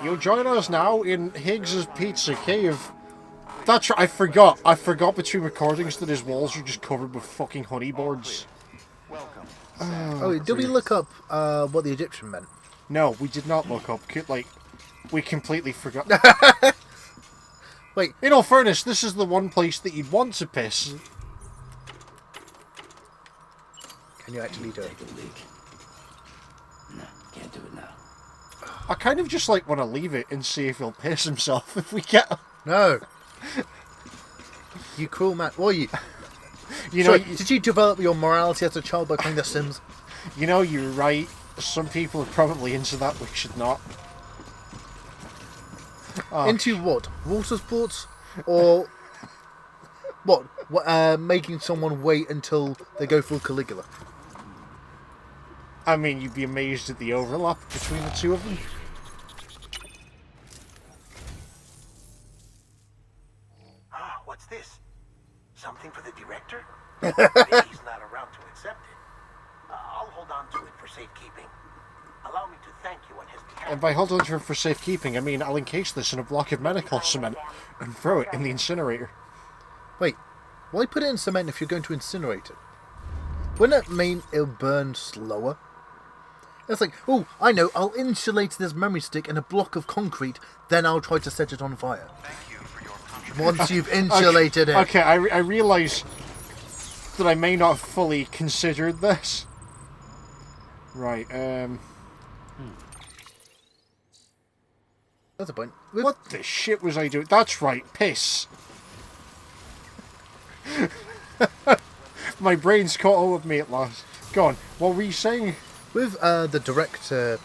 You'll join us now in Higgs's Pizza Cave. That's right, I forgot. I forgot between recordings that his walls are just covered with fucking honey boards. Did we look up what the Egyptian meant? No, we did not look up. Like, we completely forgot. Wait. In all fairness, this is the one place that you'd want to piss. Can you actually do it? No, can't do it now. I kind of just like want to leave it and see if he'll piss himself if we get him. No. You cruel man. What are you? You know, did you develop your morality as a child by playing The Sims? You know, you're right. Some people are probably into that, we should not. Into what? Water sports? Or what? Making someone wait until they go full Caligula? I mean, you'd be amazed at the overlap between the two of them. What's this? Something for the director? He's not around to accept it. I'll hold on to it for safekeeping. Allow me to thank you on his behalf. And by hold on to it for safekeeping, I mean I'll encase this in a block of medical cement and throw it in the incinerator. Wait, why put it in cement if you're going to incinerate it? Wouldn't that mean it'll burn slower? It's like, oh, I know, I'll insulate this memory stick in a block of concrete, then I'll try to set it on fire. Once you've insulated it. Okay, I realise that I may not have fully considered this. Right, That's a point. What the shit was I doing? That's right, piss. My brain's caught up with me at last. Go on, what were you saying? With the director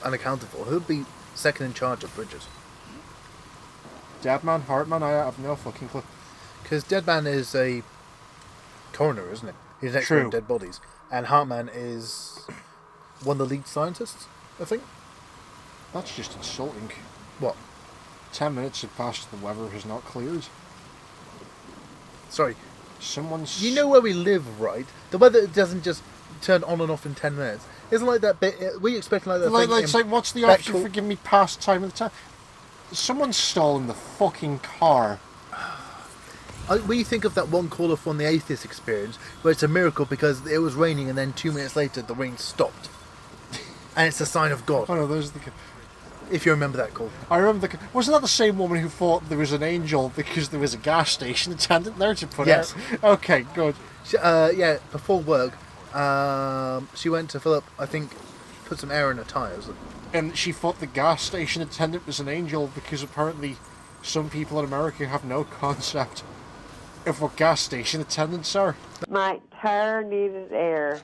unaccounted for, who'd be second in charge of Bridges? Deadman? Heartman? I have no fucking clue. Because Deadman is a coroner, isn't it? He's an expert True. in dead bodies. And Heartman is one of the lead scientists, I think. That's just insulting. What? 10 minutes have passed, the weather has not cleared. Sorry. Someone's... You know where we live, right? The weather doesn't just turn on and off in 10 minutes. Isn't like that bit... We expect like that thing It's like, what's the option for giving me past time of the time? Someone's stalling the fucking car. We think of that one caller from the Atheist Experience, where it's a miracle because it was raining and then 2 minutes later the rain stopped. And it's a sign of God. Oh no, those are the... If you remember that call. I remember the... Wasn't that the same woman who thought there was an angel because there was a gas station attendant there to put Yes. out? Okay, good. She, yeah, before work, she went to fill up, I think, put some air in her tyres. And she thought the gas station attendant was an angel because apparently some people in America have no concept of what gas station attendants are. My tire needed air,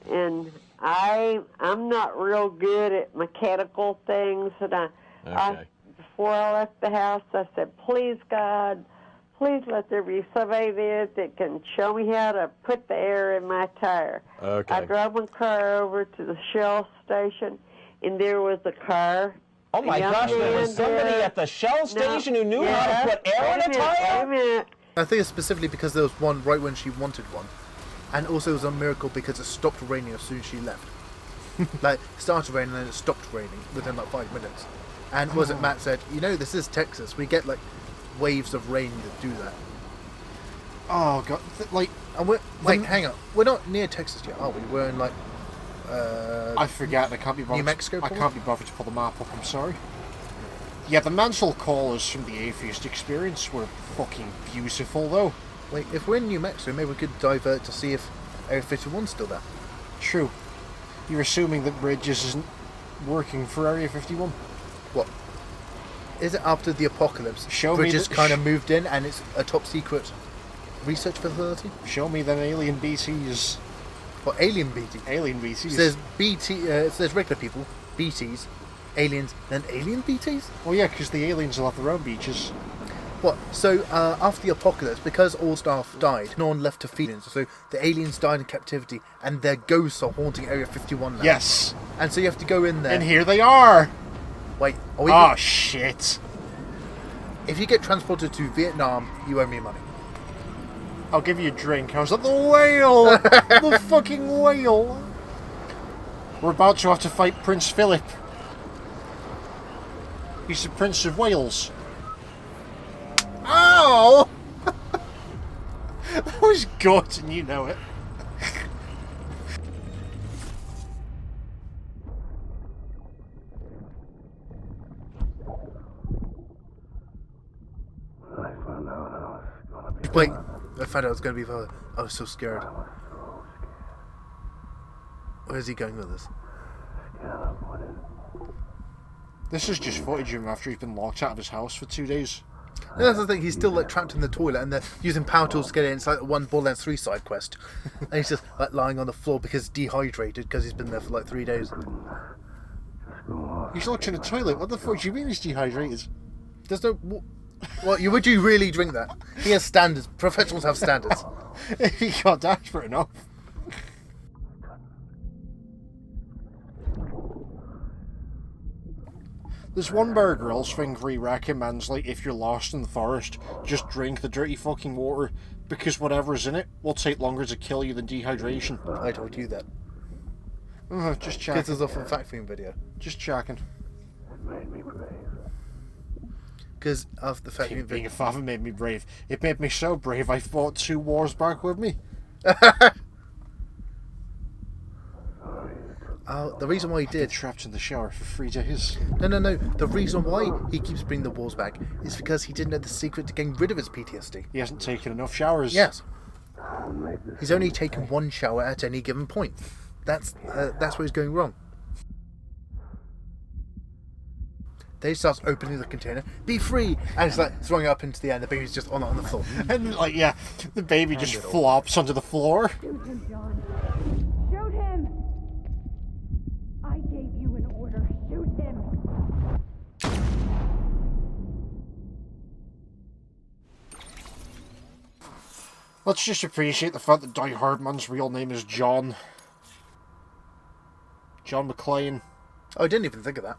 and I'm not real good at mechanical things, and I before I left the house, I said, please God, please let there be somebody there that can show me how to put the air in my tire. Okay. I drove my car over to the Shell station, and there was a car. Oh my gosh, there was somebody at the Shell station who knew how to put air in a tire? Wait a minute. I think it's specifically because there was one right when she wanted one. And also it was a miracle because it stopped raining as soon as she left. Like, it started raining and then it stopped raining within like 5 minutes. And was it Matt said, you know, this is Texas. We get like waves of rain that do that. Oh god, like... And wait, hang on. We're not near Texas yet, are we? We're in like... I forget, I can't be bothered. New Mexico, I probably? can't be bothered to pull the map up, I'm sorry. Yeah, the mental callers from the Atheist Experience were fucking beautiful, though. Wait, if we're in New Mexico, maybe we could divert to see if Area 51's still there. True. You're assuming that Bridges isn't working for Area 51? What? Is it after the apocalypse? Show me Bridges the- kind of moved in and it's a top secret research facility? Show me them alien BTs. Or alien BT? Alien BTs? It says BT, it says regular people, BTs, aliens, then alien BTs? Well, yeah, because the aliens will have their own beaches. What? So, after the apocalypse, because all staff died, no one left to feed in, so the aliens died in captivity, and their ghosts are haunting Area 51 now. Yes. And so you have to go in there. And here they are! Wait, are we... Oh, shit. If you get transported to Vietnam, you owe me money. I'll give you a drink. I was like, the whale! The fucking whale! We're about to have to fight Prince Philip. He's the Prince of Wales. Ow! That was good, and you know it. Wait, I found out it was going to be father. I was so scared. Where's he going with this? This is just footage of him after he's been locked out of his house for 2 days. And that's the thing, he's still like trapped in the toilet and they're using power tools to get in. It's like the one Borderlands 3 side quest. And he's just like lying on the floor because he's dehydrated because he's been there for like 3 days. He's locked in the toilet. What the fuck do you mean he's dehydrated? There's no... What, would you really drink that? He has standards. Professionals have standards. If he got desperate enough. There's one Bear Grylls thing where he recommends, like, if you're lost in the forest, just drink the dirty fucking water, because whatever's in it will take longer to kill you than dehydration. I told you that. Just checking. This is off a fact film video. Just checking. It made me brave. Because of the fact Being video. a father made me brave. It made me so brave I fought 2 wars back with me. The reason why he I've been did... trapped in the shower for 3 days. No. The reason why he keeps bringing the wars back is because he didn't know the secret to getting rid of his PTSD. He hasn't taken enough showers. Yes. He's only taken 1 shower at any given point. That's where he's going wrong. Then he starts opening the container. Be free! And it's like throwing it up into the air and the baby's just on the floor. And, like, yeah, the baby just flops onto the floor. Shoot him, John. Shoot him! I gave you an order. Shoot him! Let's just appreciate the fact that Die Hard Man's real name is John. John McClane. Oh, I didn't even think of that.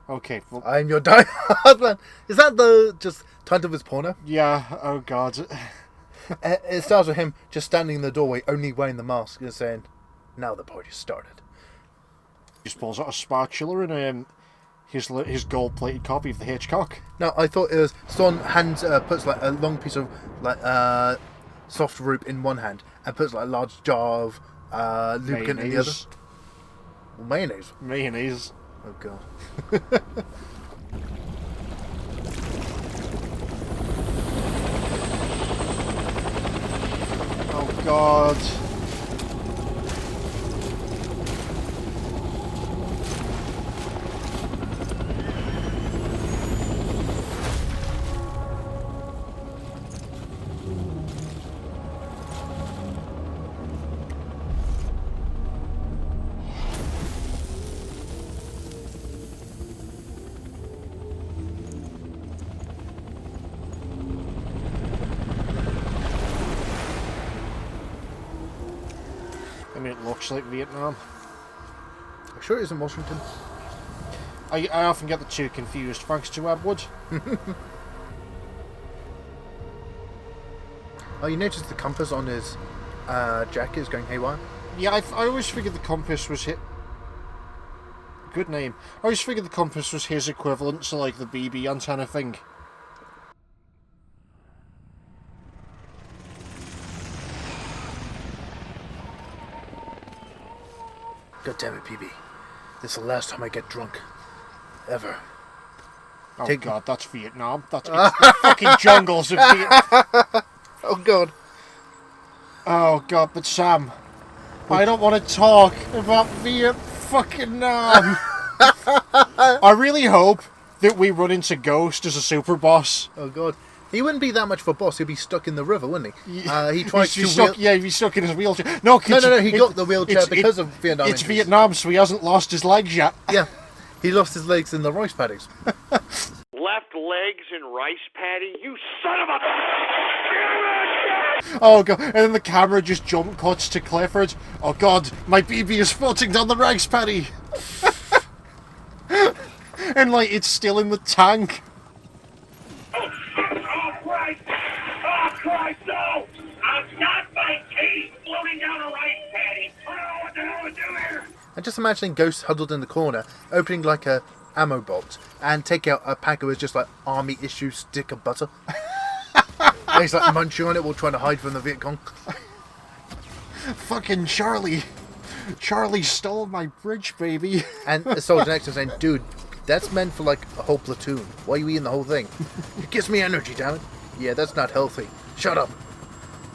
Okay, well... I'm your Die Hard Man. Is that the just title of his porno? Yeah, oh god. It starts with him just standing in the doorway, only wearing the mask, and saying, "Now the party started." He just pulls out a spatula and his gold-plated copy of the Hitchcock. No, I thought it was someone puts like a long piece of like soft rope in one hand and puts like a large jar of lubricant in the other. Mayonnaise. Mayonnaise. Oh god. Oh god. I mean, it looks like Vietnam. I'm sure it isn't Washington. I often get the two confused, thanks to Ed Wood. Oh, you noticed the compass on his jacket is going haywire? Yeah, I always figured the compass was hit. Good name. I always figured the compass was his equivalent to, like, the BB antenna thing. God damn it, PB. This is the last time I get drunk. Ever. Oh god, that's Vietnam. That's it's the fucking jungles of Vietnam. Oh god. Oh god, but Sam, I don't want to talk about Vietnam. I really hope that we run into Ghost as a super boss. Oh god. He wouldn't be that much of a boss. He'd be stuck in the river, wouldn't he? He tried to... He'd be stuck in his wheelchair. No, he got the wheelchair because of Vietnam. It's Vietnam, so he hasn't lost his legs yet. Yeah. He lost his legs in the rice paddies. Left legs in rice paddy? You son of a... Oh god, and then the camera just jump cuts to Clifford. Oh god, my BB is floating down the rice paddy. And like, it's still in the tank. Christ, no! I've got my teeth floating down a rice paddy. I don't know what the hell to do here. I'm just imagining Ghost huddled in the corner, opening like a ammo box and take out a pack of just like army issue stick of butter. And he's like munching on it while trying to hide from the Viet Cong. Fucking Charlie. Charlie stole my bridge, baby. And the soldier next to him saying, dude, that's meant for like a whole platoon. Why are you eating the whole thing? It gives me energy, damn it. Yeah, that's not healthy. Shut up.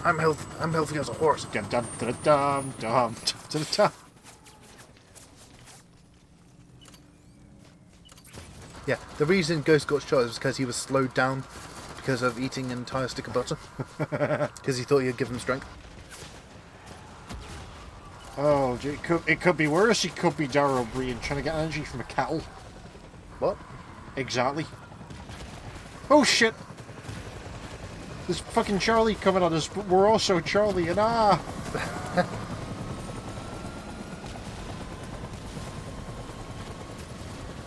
I'm healthy as a horse. Dum dum dum dum dum dum dum. Yeah, the reason Ghost got shot is because he was slowed down because of eating an entire stick of butter. Because he thought he'd give him strength. Oh, it could be worse. It could be Darrow O'Brien trying to get energy from a kettle. What? Exactly. Oh shit! There's fucking Charlie coming at us, but we're also Charlie, and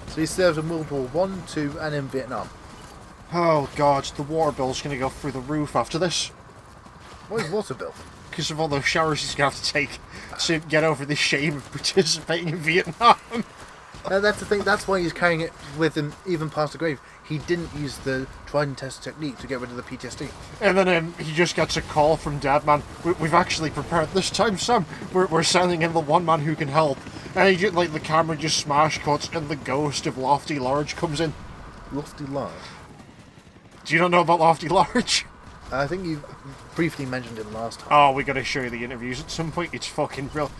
So he served in World War One, II, and in Vietnam. Oh god, the water bill's gonna go through the roof after this. What is water bill? Because of all those showers he's gonna have to take to get over the shame of participating in Vietnam. That's the thing, that's why he's carrying it with him even past the grave. He didn't use the tried and tested technique to get rid of the PTSD. And then he just gets a call from Deadman. We've actually prepared this time, Sam. We're sending in the one man who can help. And he just, like, the camera just smash cuts and the ghost of Lofty Large comes in. Lofty Large? Do you not know about Lofty Large? I think you briefly mentioned him last time. Oh, we gotta show you the interviews at some point. It's fucking real.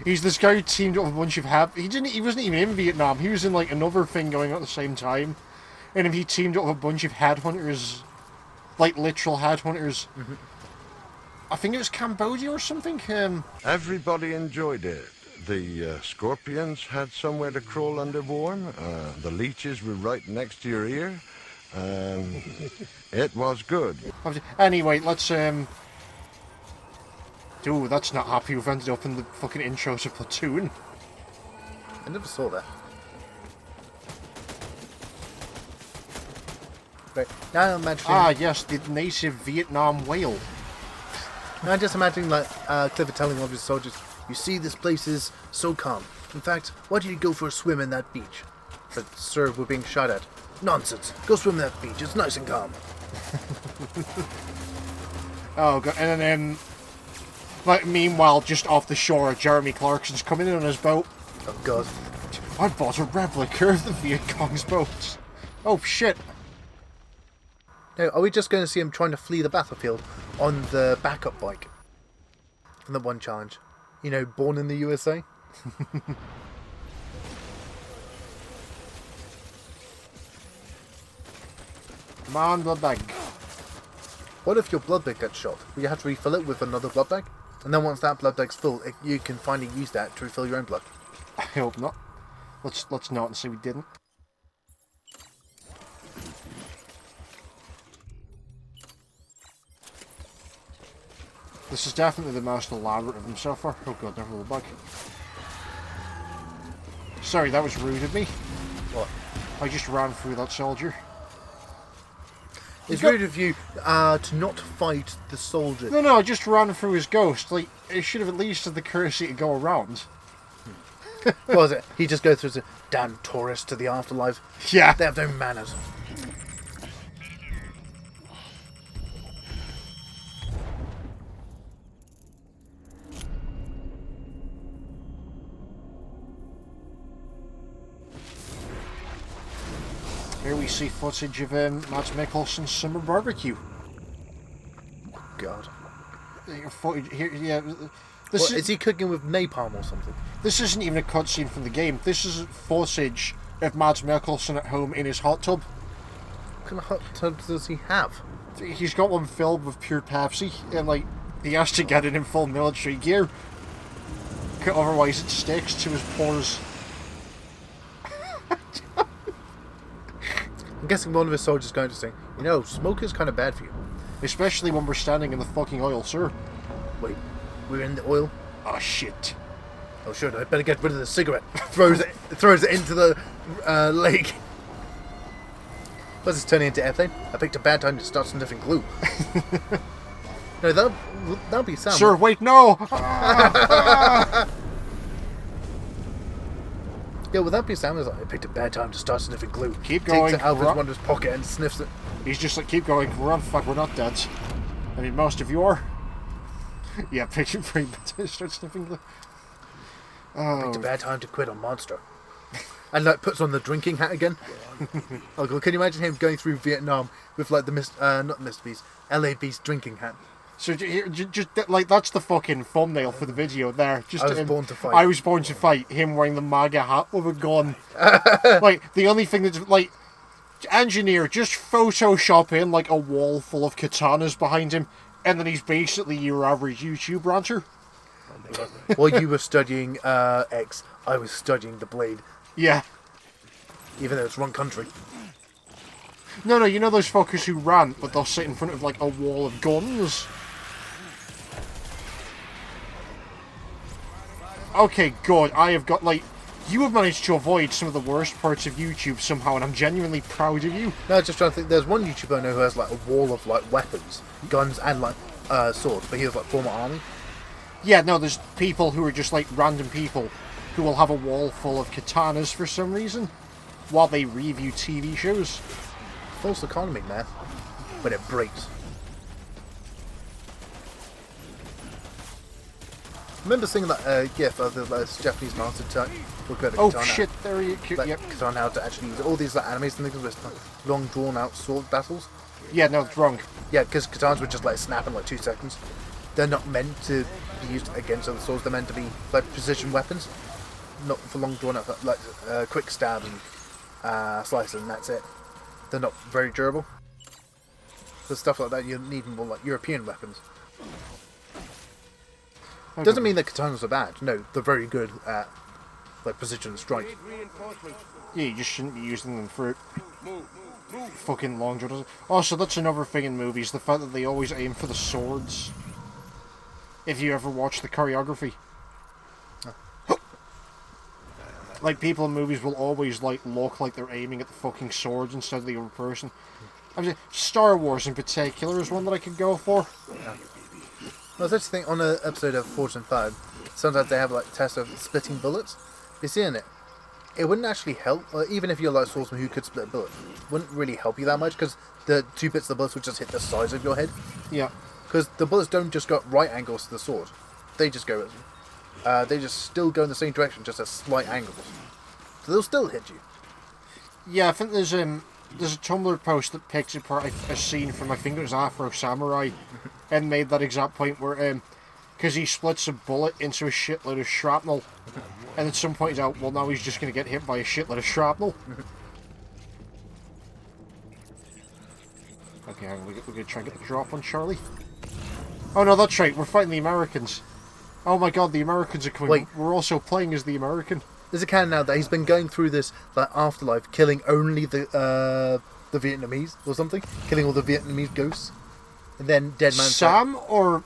He's this guy who teamed up with a bunch of He wasn't even in Vietnam. He was in like another thing going on at the same time, and if he teamed up with a bunch of headhunters, like literal headhunters. Mm-hmm. I think it was Cambodia or something. Everybody enjoyed it. The scorpions had somewhere to crawl under warm. The leeches were right next to your ear. It was good. Anyway, let's Ooh, that's not happy. We've ended up in the fucking intro to Platoon. I never saw that. Right, now I'm imagining... Ah, yes, the native Vietnam whale. Now I'm just imagining like Clifford telling one of his soldiers, you see, this place is so calm. In fact, why don't you go for a swim in that beach? But, sir, we're being shot at. Nonsense. Go swim in that beach. It's nice and calm. Oh, God. And then, like, meanwhile, just off the shore, Jeremy Clarkson's coming in on his boat. Oh, God. I bought a replica of the Viet Cong's boat. Oh, shit. Now, are we just going to see him trying to flee the battlefield on the backup bike? From the one challenge. You know, born in the USA? Come on, blood bag. What if your blood bag gets shot? Will you have to refill it with another blood bag? And then once that blood bag's full, you can finally use that to refill your own blood. I hope not. Let's not and say we didn't. This is definitely the most elaborate of them so far. Oh god, they're a little bug. Sorry, that was rude of me. What? I just ran through that soldier. It's rude of you to not fight the soldier. No, I just ran through his ghost. Like, it should have at least had the courtesy to go around. What was it? He just goes through the damn tourist to the afterlife. Yeah. They have no manners. Here we see footage of Mads Mikkelsen's summer barbecue. God. Footage here, yeah. Is he cooking with napalm or something? This isn't even a cutscene from the game. This is footage of Mads Mikkelsen at home in his hot tub. What kind of hot tub does he have? He's got one filled with pure Pepsi, and like he has to get it in full military gear, otherwise it sticks to his pores. I'm guessing one of his soldiers is going to say, you know, smoke is kind of bad for you. Especially when we're standing in the fucking oil, sir. Wait, we're in the oil? Oh shit. Oh shit, I better get rid of the cigarette. throws it into the lake. What's this turning into airplane? I picked a bad time to start sniffing glue. No, that'll be Sam. Sir, wait, no! Yeah, with that piece down, I picked a bad time to start sniffing glue. Keep Takes going. it out of his wondrous pocket and sniffs it. He's just like, keep going. We're on. Fuck, we're not dead. I mean, most of you are. Yeah, picked it very bad time to start sniffing glue. Picked a bad time to quit on Monster. And like puts on the drinking hat again. Oh god, can you imagine him going through Vietnam with like the not Mr. Beast, LA Beast drinking hat? So just like that's the fucking thumbnail for the video there. Just I was born to fight. I was born to fight. Him wearing the MAGA hat with a gun. Like the only thing that's like, engineer just Photoshop in like a wall full of katanas behind him, and then he's basically your average YouTube ranter. While you were studying X, I was studying the blade. Yeah. Even though it's wrong country. No, you know those fuckers who rant, but they'll sit in front of like a wall of guns? Okay, good. I have got like... You have managed to avoid some of the worst parts of YouTube somehow, and I'm genuinely proud of you. No, just trying to think. There's one YouTuber I know who has like a wall of like weapons, guns, and like swords, but he was like former army. Yeah, no, there's people who are just like random people who will have a wall full of katanas for some reason while they review TV shows. False economy, man. But it breaks. Remember seeing that gif of the Japanese master look at a Oh katana, shit, there you go. like, Yep. katana, how to actually use it. All these like animes and things with like, long drawn out sword battles. Yeah, no, it's wrong. Yeah, because katanas would just like snap in like 2 seconds. They're not meant to be used against other swords. They're meant to be like precision weapons, not for long drawn out, like quick stab and slice, and that's it. They're not very durable. For stuff like that, you need more like European weapons. Okay. Doesn't mean that katanas are bad. No, they're very good at like precision strike. Yeah, you just shouldn't be using them for fucking long drawers. Also, that's another thing in movies, the fact that they always aim for the swords. If you ever watch the choreography. Like, people in movies will always, like, look like they're aiming at the fucking swords instead of the other person. I mean, Star Wars in particular is one that I could go for. Yeah. Well, that's the thing, on an episode of Forge and 5, sometimes they have, like, tests of splitting bullets. You see in it, it wouldn't actually help, even if you're, like, a swordsman who could split a bullet, it wouldn't really help you that much, because the 2 bits of the bullets would just hit the sides of your head. Yeah. Because the bullets don't just go right angles to the sword. They just go... they just still go in the same direction, just at slight angles. So they'll still hit you. Yeah, I think there's a Tumblr post that picks apart a scene from, I think it was Afro Samurai, and made that exact point where, because he splits a bullet into a shitload of shrapnel, and at some point he's out, well, now he's just going to get hit by a shitload of shrapnel. Okay, hang on, we're going to try and get the drop on Charlie. Oh no, that's right, we're fighting the Americans. Oh my god, the Americans are coming. Wait. We're also playing as the American. There's a canon now that he's been going through this like afterlife, killing only the Vietnamese or something, killing all the Vietnamese ghosts, and then Deadman's Sam or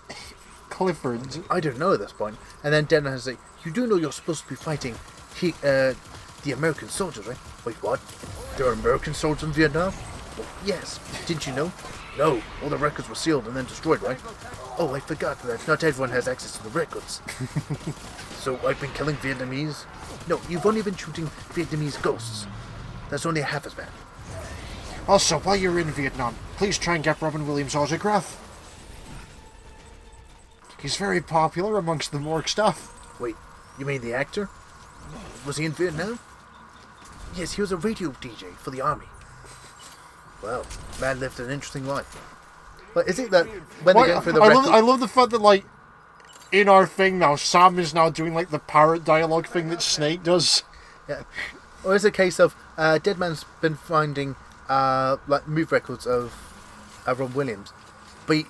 Clifford? I don't know at this point. And then Deadman's like, "You do know you're supposed to be fighting the American soldiers, right?" Wait, what? There are American soldiers in Vietnam? Well, yes. Didn't you know? No. All the records were sealed and then destroyed, right? Oh, I forgot that not everyone has access to the records. So I've been killing Vietnamese? No, you've only been shooting Vietnamese ghosts. That's only half as bad. Also, while you're in Vietnam, please try and get Robin Williams' autograph. He's very popular amongst the morgue staff. Wait, you mean the actor? Was he in Vietnam? Yes, he was a radio DJ for the army. Well, man lived an interesting life. But is it that when they go through the I love the fact that, like, in our thing now, Sam is now doing, like, the parrot dialogue thing that Snake does. Yeah. Or is it a case of Deadman's been finding like move records of Robin Williams, but he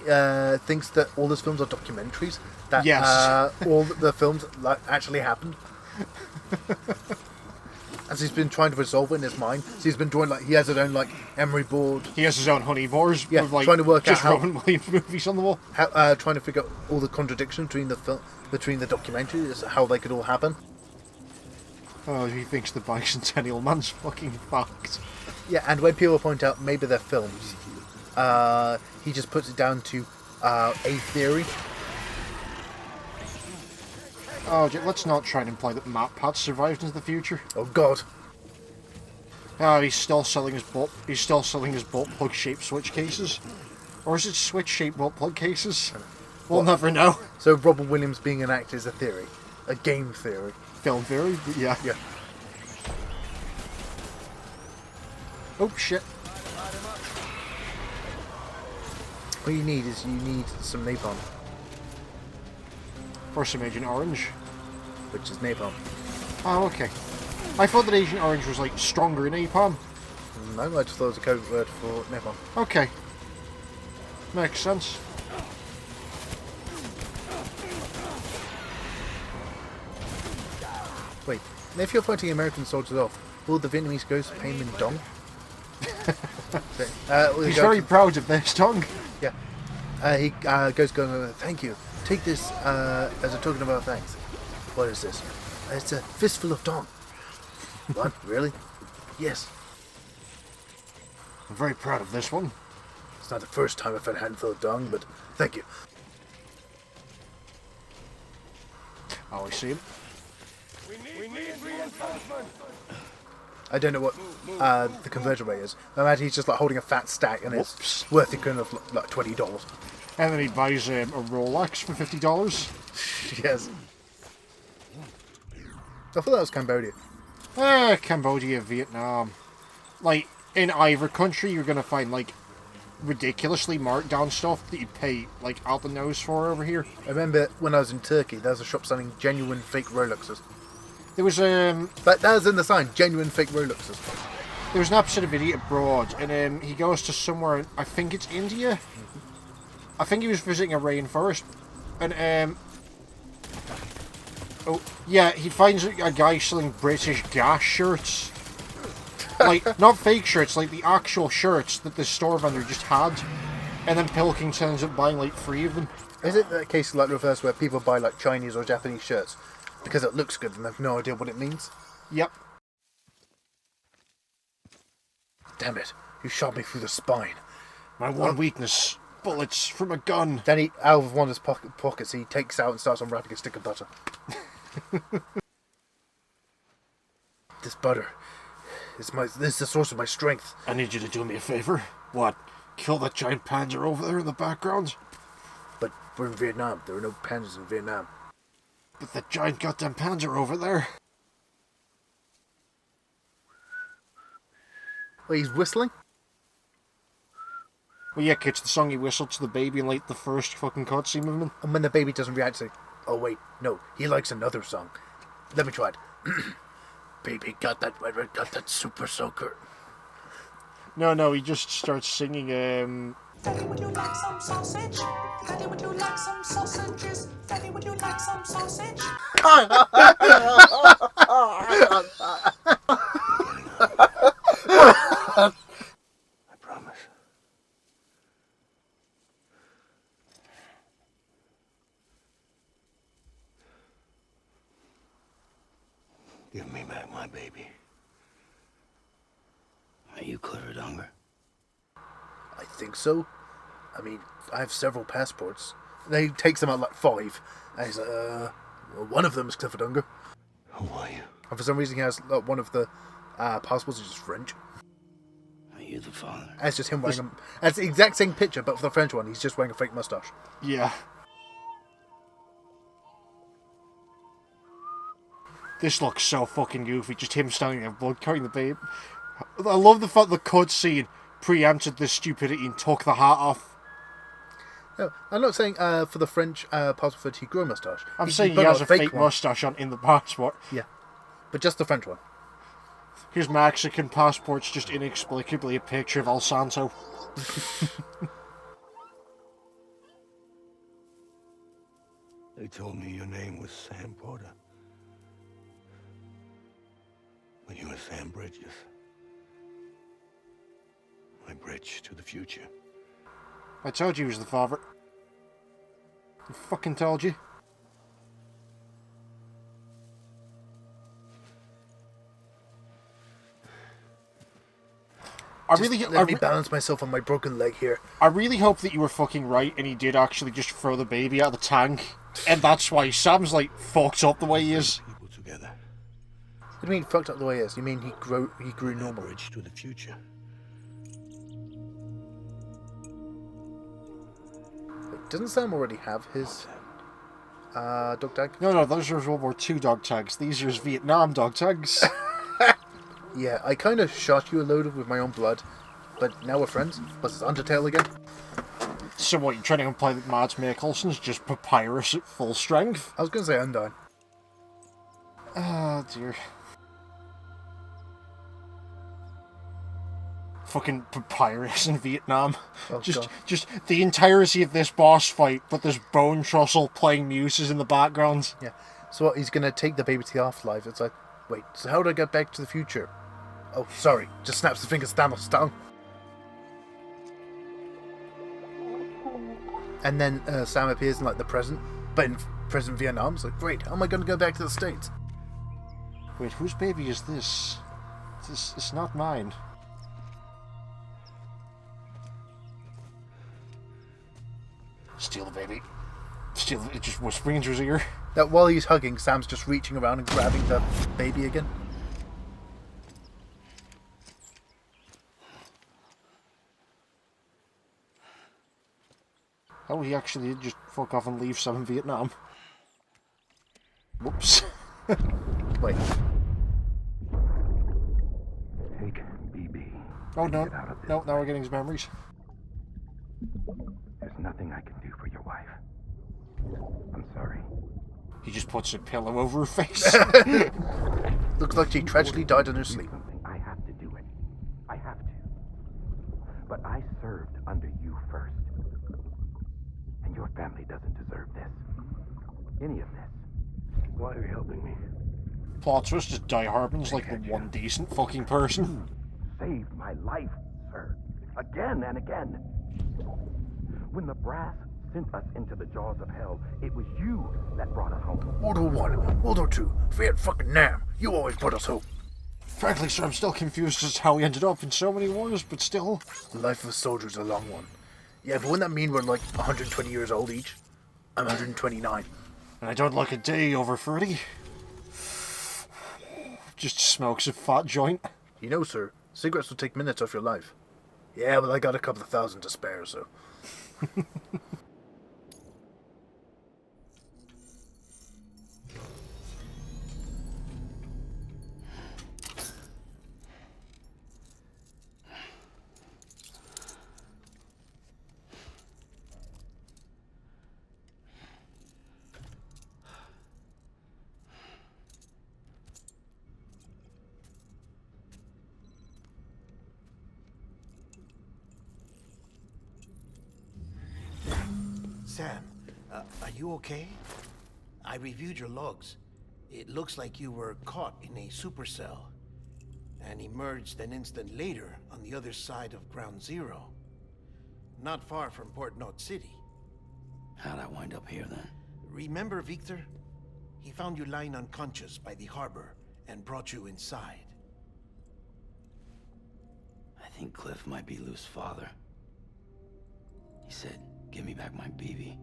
thinks that all his films are documentaries, that Yes. all the films like actually happened. As he's been trying to resolve it in his mind, so he's been drawing like he has his own like emery board. He has his own honey bars Yeah, with, like, trying to work just out how- Robin Williams movies on the wall. How, trying to figure out all the contradictions between the documentaries, how they could all happen. Oh, he thinks the Bicentennial Man's fucking fucked. Yeah, and when people point out maybe they're films, he just puts it down to a theory. Oh, let's not try and imply that Matt Pat survived into the future. Oh God. Oh, he's still selling his butt. He's still selling his butt plug-shaped switch cases, or is it switch-shaped butt plug cases? We'll never know. So Robin Williams being an actor is a theory, a game theory, Film theory, but yeah. Yeah. Oh shit. What you need is some napalm, Or some Agent Orange. which is napalm. Oh, okay. I thought that Agent Orange was like stronger in napalm. No, I just thought it was a code word for napalm. Okay. Makes sense. Wait, and if you're fighting American soldiers off, will the Vietnamese ghost pay him in dong? He's very proud of this tongue. Yeah. He goes going, thank you. Take this as a token of our thanks. What is this? It's a fistful of dong. What? Really? Yes. I'm very proud of this one. It's not the first time I've had a handful of dong, but thank you. Oh, I see him. I don't know what the conversion rate is. I imagine he's just like holding a fat stack and Whoops. it's worth the equivalent of like $20. And then he buys a Rolex for $50. Yes. I thought that was Cambodia. Cambodia, Vietnam. Like, in either country, you're going to find, like, ridiculously marked down stuff that you pay, like, out the nose for over here. I remember when I was in Turkey, there was a shop selling genuine fake Rolexes. There was, But that was in the sign, genuine fake Rolexes. there was an episode of Idiot Abroad, and he goes to somewhere, in, I think it's India? I think he was visiting a rainforest, and, oh, yeah, he finds a guy selling British gas shirts. Like, not fake shirts, like the actual shirts that the store vendor just had. And then Pilkington ends up buying like 3 of them. Is it that case like reverse where people buy like Chinese or Japanese shirts because it looks good and they have no idea what it means? Yep. Damn it, you shot me through the spine. My one weakness, bullets from a gun. Then he, out of one of his pockets, he takes out and starts unwrapping a stick of butter. This butter is the source of my strength. I need you to do me a favor. What? Kill that giant panzer over there in the background? But we're in Vietnam. There are no pandas in Vietnam. But that giant goddamn panzer over there. Wait, he's whistling? Well, yeah, it's the song he whistled to the baby in like the first fucking cutscene movement. And when the baby doesn't react, say, oh wait, no, he likes another song. Let me try it. Baby got that super soaker. No, he just starts singing, Daddy, would you like some sausage? Daddy, would you like some sausages? Daddy, would you like some sausage? I promise. Give me back my baby. Are you clear of hunger? I think so. I mean, I have several passports. He takes them out like 5. And he's like, well, one of them is Clifford Unger. Who are you? And for some reason he has one of the passports is just French. Are you the father? And it's just him wearing it's the exact same picture, but for the French one, he's just wearing a fake mustache. yeah. This looks so fucking goofy, just him standing there, blood carrying the babe. I love the fact the cutscene preempted this stupidity and took the hat off. No, I'm not saying for the French passport he grew a mustache. I'm saying he put has on a fake one. mustache on in the passport. Yeah, but just the French one. His Mexican passport's just inexplicably a picture of El Santo. They told me your name was Sam Porter. But you were Sam Bridges. My bridge to the future. I told you he was the father. I fucking told you. Let me balance myself on my broken leg here. I really hope that you were fucking right and he did actually just throw the baby out of the tank. And that's why Sam's, like, fucked up the way he is. People together. What do you mean fucked up the way he is? You mean he grew normal? Bridge to the future. Wait, doesn't Sam already have his dog tag? No, those are World War II dog tags. These are his Vietnam dog tags. Yeah, I kind of shot you a load with my own blood, but now we're friends. Plus it's Undertale again. So what, you're trying to imply that Mads Mikkelsen's just Papyrus at full strength? I was going to say Undyne. Oh, dear. Fucking Papyrus in Vietnam. Oh, just the entirety of this boss fight, but there's Bone Trussell playing muses in the background. Yeah. So what, he's going to take the baby to the afterlife. It's like, wait, so how do I get back to the future? Oh, sorry. Just snaps the fingers Thanos style. And then Sam appears in, like, the present, but in present Vietnam. It's like, great, how am I going to go back to the States? Wait, whose baby is this? It's not mine. Steal the baby. Steal it, just whispering into his ear. That while he's hugging, Sam's just reaching around and grabbing the baby again. Oh, he actually did just fuck off and leave Sam in Vietnam. Whoops. Wait. Take BB. Oh, no. No, now we're getting his memories. There's nothing I can do for your wife. I'm sorry. He just puts a pillow over her face. Looks like she tragically died in her sleep. I have to do it. I have to. But I served under you first. And your family doesn't deserve this. Any of this. Why are you helping me? Plot twist is Die Hardman's like the one decent fucking person. Saved my life, sir. Again and again. When the brass sent us into the jaws of hell, it was you that brought us home. World War I, World War II, Vietnam. You always brought us home. Frankly, sir, I'm still confused as to how we ended up in so many wars, but still. The life of a soldier is a long one. Yeah, but wouldn't that mean we're like 120 years old each? I'm 129. And I don't look a day over 30. Just smokes a fat joint. You know, sir, cigarettes will take minutes off your life. Yeah, but I got a couple of thousand to spare, so... Sam, are you okay? I reviewed your logs. It looks like you were caught in a supercell and emerged an instant later on the other side of Ground Zero. Not far from Port Knot City. How'd I wind up here then? Remember Victor? He found you lying unconscious by the harbor and brought you inside. I think Cliff might be Lou's father. He said, give me back my BB.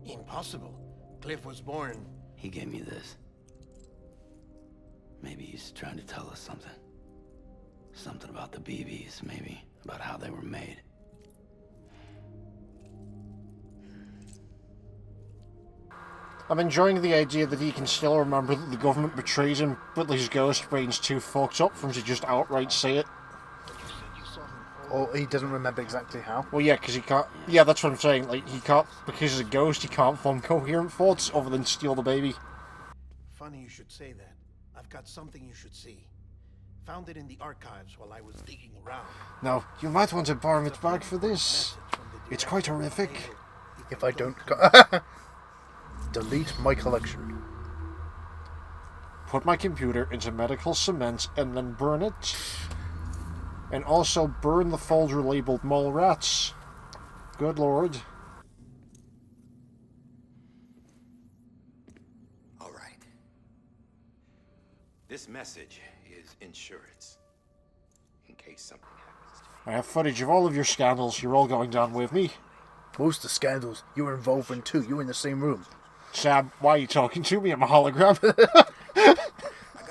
Impossible. Cliff was born... He gave me this. Maybe he's trying to tell us something. Something about the BBs, maybe. About how they were made. I'm enjoying the idea that he can still remember that the government betrayed him, but his ghost brain's too fucked up for him to just outright say it. Oh, he doesn't remember exactly how? Well, yeah, because he can't... Yeah, that's what I'm saying. Like, he can't... Because he's a ghost, he can't form coherent thoughts other than steal the baby. Funny you should say that. I've got something you should see. Found it in the archives while I was digging around. Now, you might want to borrow it back for this. It's quite horrific. If I don't... Delete my collection. Put my computer into medical cement and then burn it. And also burn the folder labeled mole rats. Good lord. All right. This message is insurance. In case something happens to me. I have footage of all of your scandals. You're all going down with me. Most of the scandals you were involved in too. You were in the same room. Sam, why are you talking to me? I'm a hologram.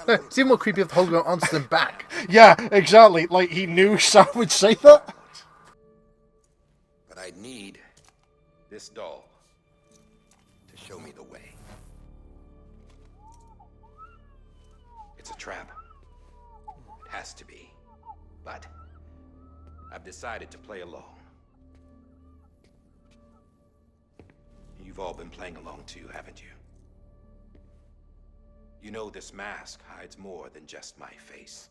It's even more creepy if the hologram answers them back. Yeah, exactly. Like, he knew Sam would say that. But I need this doll to show me the way. It's a trap. It has to be. But I've decided to play along. You've all been playing along too, haven't you? You know this mask hides more than just my face.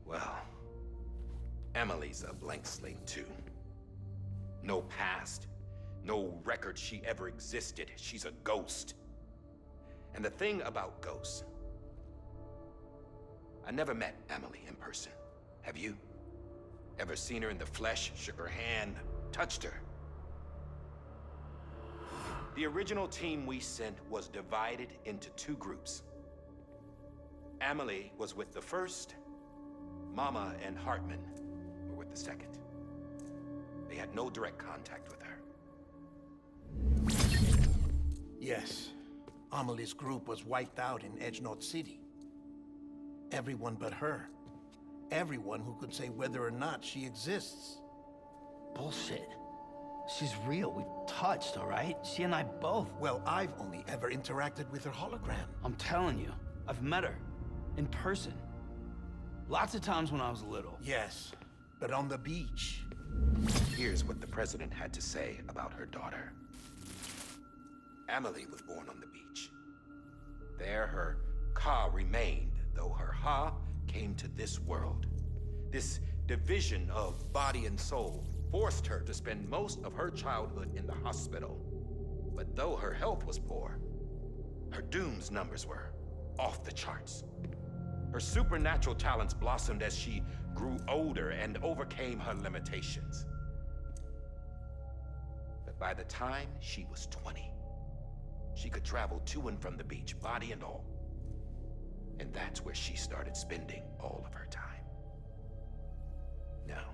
Well, Emily's a blank slate too. No past, no record she ever existed. She's a ghost. And the thing about ghosts, I never met Emily in person. Have you? Ever seen her in the flesh, shook her hand, touched her? The original team we sent was divided into two groups. Emily was with the first, Mama and Hartman were with the second. They had no direct contact with her. Yes, Amelie's group was wiped out in Edgenorth City. Everyone but her. Everyone who could say whether or not she exists. Bullshit. She's real. We've touched, all right? She and I both. Well, I've only ever interacted with her hologram. I'm telling you, I've met her. In person. Lots of times when I was little. Yes, but on the beach. Here's what the president had to say about her daughter. Emily was born on the beach. There her ka remained, though her ha came to this world. This division of body and soul forced her to spend most of her childhood in the hospital. But though her health was poor, her dooms numbers were off the charts. Her supernatural talents blossomed as she grew older and overcame her limitations. But by the time she was 20, she could travel to and from the beach, body and all. And that's where she started spending all of her time. Now,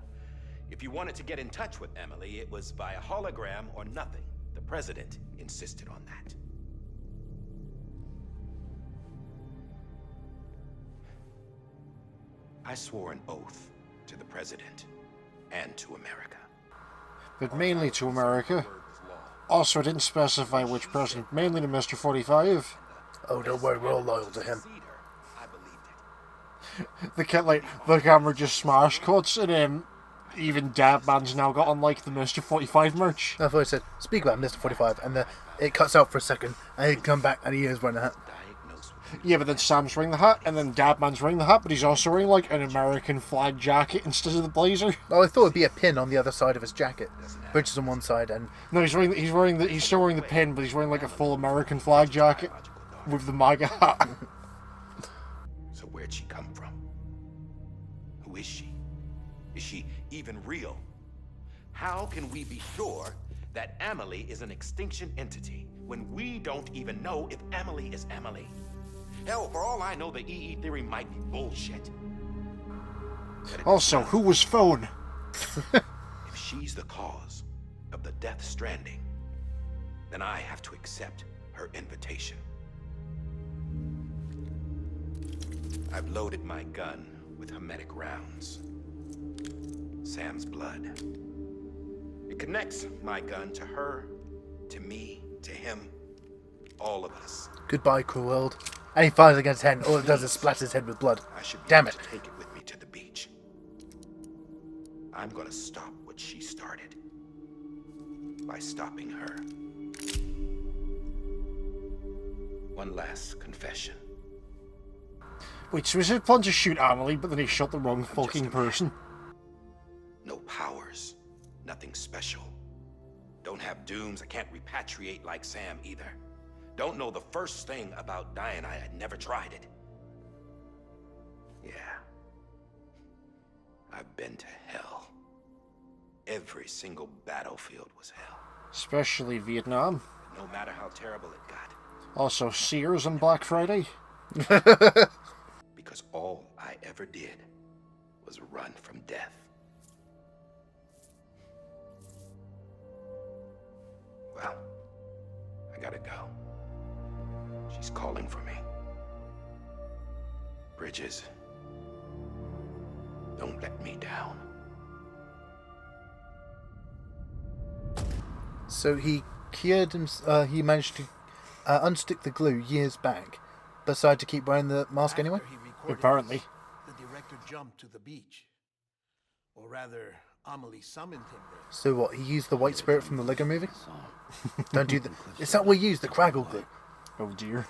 if you wanted to get in touch with Emily, it was via hologram or nothing. The president insisted on that. I swore an oath to the president and to America. But mainly to America. Also, it didn't specify which president, mainly to Mr. 45. Oh, don't worry, we're all loyal to him. The camera just smash cuts, and even Dabman's now got on like the Mr. 45 merch. I thought I said, speak about Mr. 45, and it cuts out for a second, and he'd come back, and he is wearing a hat. Yeah, but then Sam's wearing the hat, and then Dabman's wearing the hat, but he's also wearing like an American flag jacket instead of the blazer. Oh, I thought it'd be a pin on the other side of his jacket. Bridges on one side, and no, he's still wearing the pin, but he's wearing like a full American flag jacket with the MAGA hat. So where'd she come from? Who is she? Is she even real? How can we be sure that Emily is an extinction entity when we don't even know if Emily is Emily? Hell, for all I know, the EE theory might be bullshit. Also, who was phone? If she's the cause of the death stranding, then I have to accept her invitation. I've loaded my gun with hermetic rounds. Sam's blood. It connects my gun to her, to me, to him, all of us. Goodbye, cruel world. And he fires against his head, and all it does is splash his head with blood. I should be Damn able it. to take it with me to the beach. I'm gonna stop what she started by stopping her. One last confession. Wait, so is his plan to shoot Emily, but then he shot the wrong fucking person? No powers. Nothing special. Don't have dooms. I can't repatriate like Sam either. Don't know the first thing about dying. I had never tried it. Yeah. I've been to hell. Every single battlefield was hell. Especially Vietnam. No matter how terrible it got. Also Sears on Black Friday. Because all I ever did was run from death. Well, I gotta go. She's calling for me. Bridges, don't let me down. So he cured him. He managed to unstick the glue years back, but decided to keep wearing the mask anyway. Apparently. The director jumped to the beach. Or rather, Amelie summoned him there. So what? He used the white spirit from the Lego movie? Don't do that. Is that what he used? The Craggle glue? Oh dear.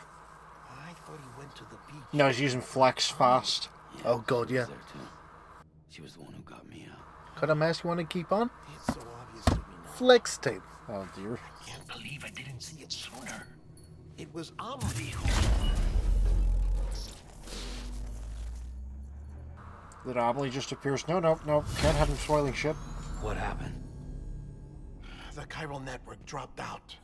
I thought he went to the beach. No, he's using Flex Fast. Oh god, yeah. She was the one who got me out. Got a mask you want to keep on? It's so obvious to me now. Flex tape. Oh dear. I can't believe I didn't see it sooner. It was Amelie who... That Amelie just appears. No, can't have him spoiling shit. What happened? The chiral network dropped out.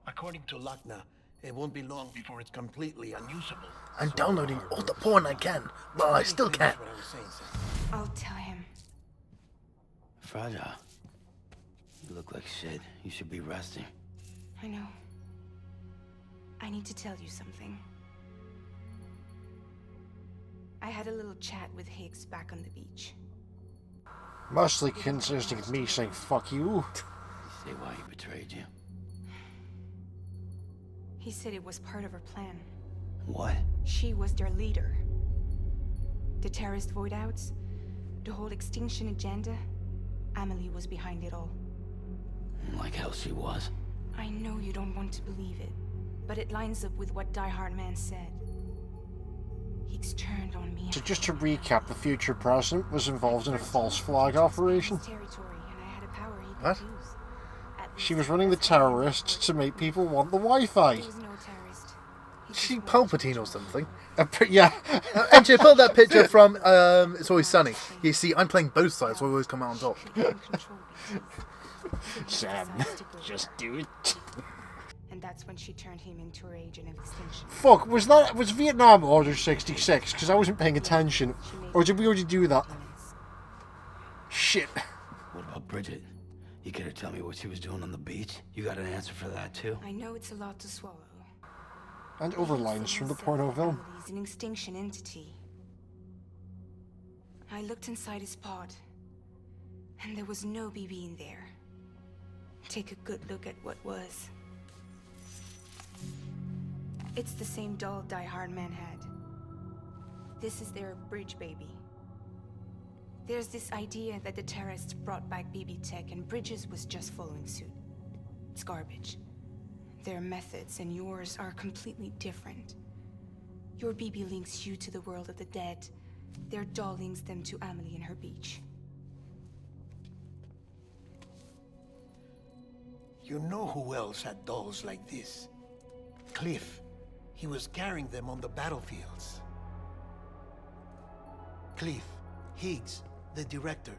According to Lachna, it won't be long before it's completely unusable. I'm downloading all the porn I can, but I still can't. What I was saying, Sam. I'll tell him. Fragile. You look like shit. You should be resting. I know. I need to tell you something. I had a little chat with Higgs back on the beach. Mostly consisting of me saying fuck you. Say why he betrayed you. He said it was part of her plan. What? She was their leader. The terrorist void outs, the whole extinction agenda, Amelie was behind it all. Like hell she was. I know you don't want to believe it, but it lines up with what Die Hard Man said. Higgs turned on me. So just to recap, the future president was involved in a false flag operation. What? She was running the terrorists to make people want the Wi-Fi. She Palpatine or something. Yeah. And she pulled that picture from It's Always Sunny. You see, I'm playing both sides, so I always come out on top. Sam, just do it. And that's when she turned him into her agent of extinction. Fuck, was Vietnam Order 66? Because I wasn't paying attention. Or did we already do that? Shit. What about Bridget? You care to tell me what she was doing on the beach? You got an answer for that too? I know it's a lot to swallow. And other lines from the porno film. He's an extinction entity. I looked inside his pod, and there was no BB in there. Take a good look at what was. It's the same doll Die Hard Man had. This is their bridge baby. There's this idea that the terrorists brought back BB tech and Bridges was just following suit. It's garbage. Their methods and yours are completely different. Your BB links you to the world of the dead. Their doll links them to Amelie and her beach. You know who else had dolls like this? Cliff. He was carrying them on the battlefields. Cliff, Higgs, the director.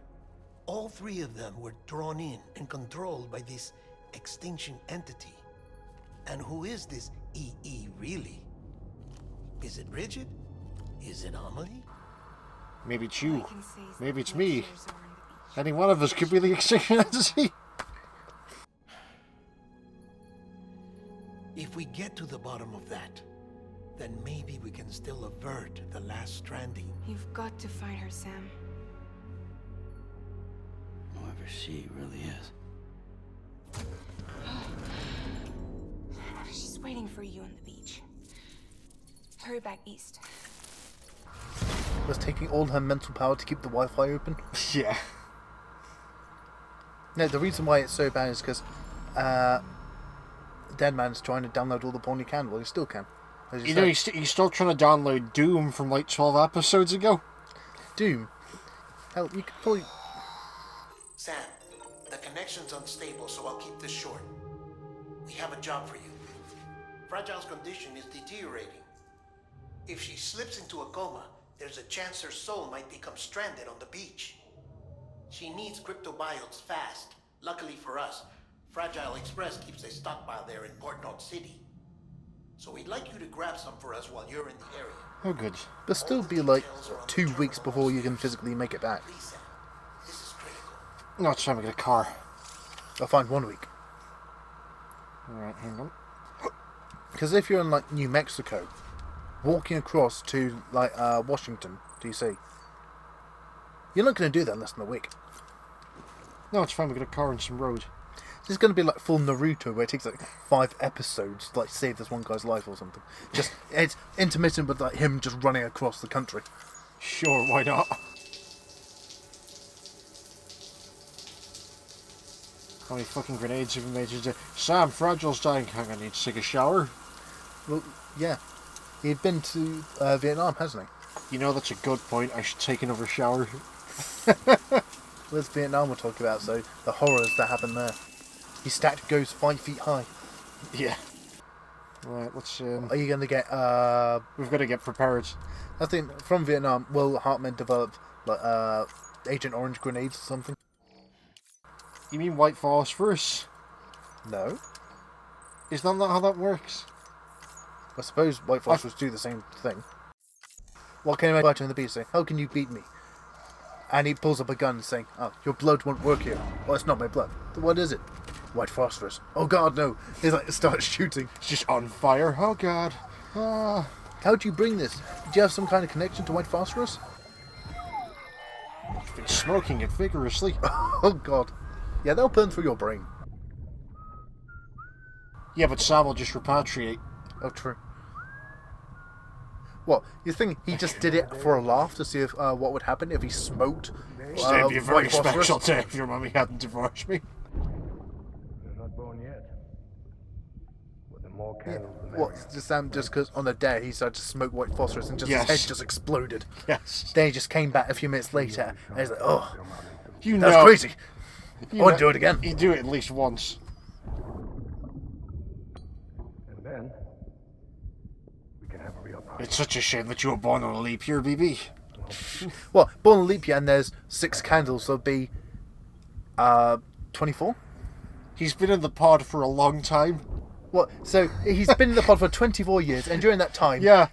All three of them were drawn in and controlled by this extinction entity. And who is this EE really? Is it Bridget? Is it Amelie? Maybe it's you. Maybe it's me. Any one of us could be the extinction entity. If we get to the bottom of that, then maybe we can still avert the last stranding. You've got to find her, Sam. Whoever she really is. She's waiting for you on the beach. Hurry back east. Was taking all her mental power to keep the Wi-Fi open. Yeah. No, the reason why it's so bad is because Dead Man's trying to download all the porn he can. Well, he still can. You know, he's still trying to download Doom from like 12 episodes ago. Doom? Hell, you could probably... Sam, the connection's unstable, so I'll keep this short. We have a job for you. Fragile's condition is deteriorating. If she slips into a coma, there's a chance her soul might become stranded on the beach. She needs cryptobiotes fast. Luckily for us, Fragile Express keeps a stockpile there in Port North City. So we'd like you to grab some for us while you're in the area. Oh, good. But still be like 2 weeks before you can physically make it back. No, it's time to get a car. I'll find 1 week. Alright, hang on. Because if you're in like New Mexico, walking across to like Washington, DC, you're not going to do that in less than a week. No, it's fine. We got a car and some road. It's going to be like full Naruto, where it takes like 5 episodes to like save this one guy's life or something. Just it's intermittent with like him just running across the country. Sure, why not? How many fucking grenades have you made today? Sam, Fragile's dying. Hang on, I need to take a shower. Well, yeah. He'd been to Vietnam, hasn't he? You know, that's a good point. I should take another shower. Well, it's Vietnam we're talking about, so the horrors that happened there. He stacked ghosts 5 feet high. Yeah. Right, let's... Are you going to get... We've got to get prepared. I think from Vietnam, Will Hartman developed like Agent Orange grenades or something? You mean white phosphorus? No. Is that not how that works? I suppose white phosphorus do the same thing. What can I fight on the beach saying? How can you beat me? And he pulls up a gun saying, "Oh, your blood won't work here." "Oh, it's not my blood." "What is it?" "White phosphorus." "Oh God, no!" He like starts shooting. It's just on fire. Oh God. Ah. How'd you bring this? Do you have some kind of connection to white phosphorus? I've been smoking it vigorously. Oh God. Yeah, they'll burn through your brain. Yeah, but Sam will just repatriate. Oh, true. What, you think he just did it for a laugh to see if what would happen if he smoked It'd be a very white phosphorus? special day if your mummy hadn't divorced me. They're not born yet. But the more candles, the merrier. What, just Sam, just because on the day he started to smoke white phosphorus and just Yes. his head just exploded. Yes. Then he just came back a few minutes later and he's like, "Oh, You that's know, crazy. you I want know- to do it again." You do it at least once. And then we can have a real party. It's such a shame that you were born on a leap year, BB. Well, born in leap year and there's 6 candles, so it'll be 24? He's been in the pod for a long time. What? So he's been in the pod for 24 years, and during that time, Yeah.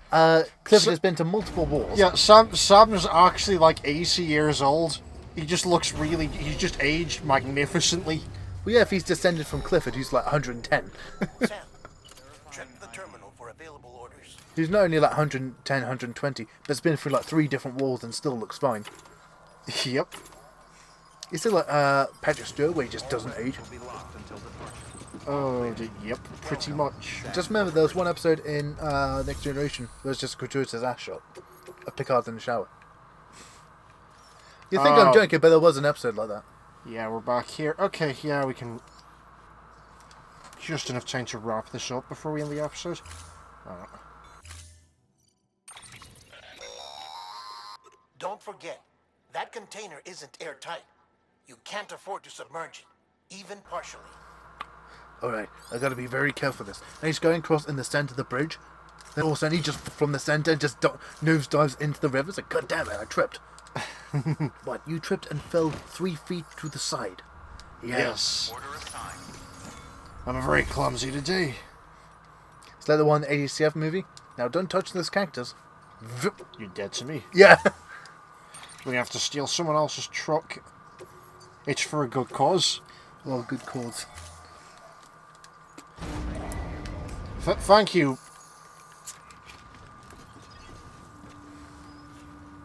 Clifford has been to multiple wars. Yeah, Sam's actually like 80 years old. He just looks really... He's just aged magnificently. Well, yeah, if he's descended from Clifford, who's like 110. Sam, check the terminal for available orders. He's not only like 110, 120, but has been through like 3 different wars and still looks fine. Yep. He's still like Patrick Stewart, where he just doesn't age. Oh, yep, pretty much. Just remember, there was one episode in Next Generation where it's just a gratuitous ass shot of Picard in the shower. You think I'm joking, but there was an episode like that. Yeah, we're back here. Okay, yeah, we can... Just enough time to wrap this up before we end the episode. Alright. Don't forget, that container isn't airtight. You can't afford to submerge it, even partially. Alright, I gotta be very careful with this. And he's going across in the centre of the bridge. Then all of a sudden he just, from the centre, just nose dives into the river. It's like, God damn it, I tripped. What, you tripped and fell 3 feet to the side? Yes. I'm very clumsy today. Is that the one ADCF movie? Now don't touch this cactus. You're dead to me. Yeah. We have to steal someone else's truck. It's for a good cause. Well, good cause. Thank you.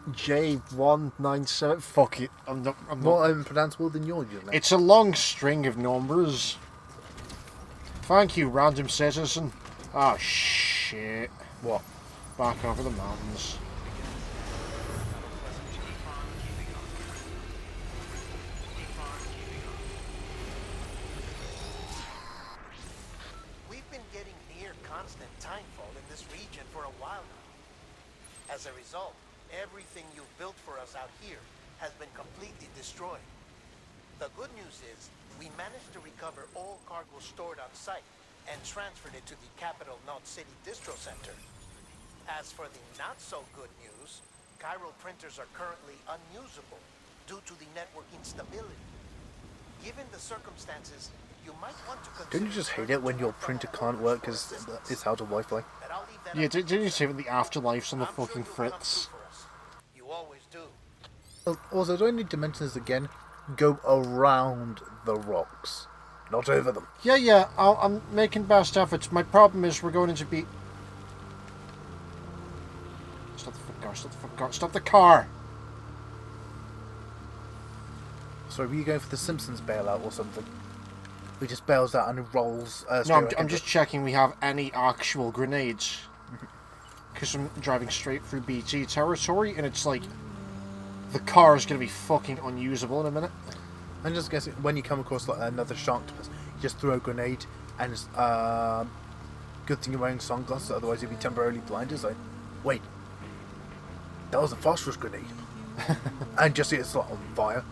J197. Fuck it. I'm not. More unpronounceable than your username. It's a long string of numbers. Thank you, random citizen. Ah, shit. What? Back over the mountains. We've been getting near constant timefall in this region for a while now. As a result, everything you've built for us out here has been completely destroyed. The good news is, we managed to recover all cargo stored on site and transferred it to the capital Knot City Distro Center. As for the not-so-good news, chiral printers are currently unusable due to the network instability. Given the circumstances, Don't you just hate it when your printer can't work because it's out of Wi-Fi? Yeah, did you say that the afterlife's on the fucking fritz? You always do. Also, do I need to mention this again? Go around the rocks, not over them. Yeah, I'm making best efforts. My problem is we're going into Stop the fucking car, stop the fucking car, stop the car! Sorry, were you going for the Simpsons bailout or something? He just bails out and rolls. No, I'm just checking we have any actual grenades. Because I'm driving straight through BT territory, and it's like the car is going to be fucking unusable in a minute. I'm just guessing when you come across like another shark to us, you just throw a grenade, and it's, good thing you're wearing sunglasses, otherwise you'd be temporarily blind. It's like, wait, that was a phosphorus grenade, and just see it's like on fire,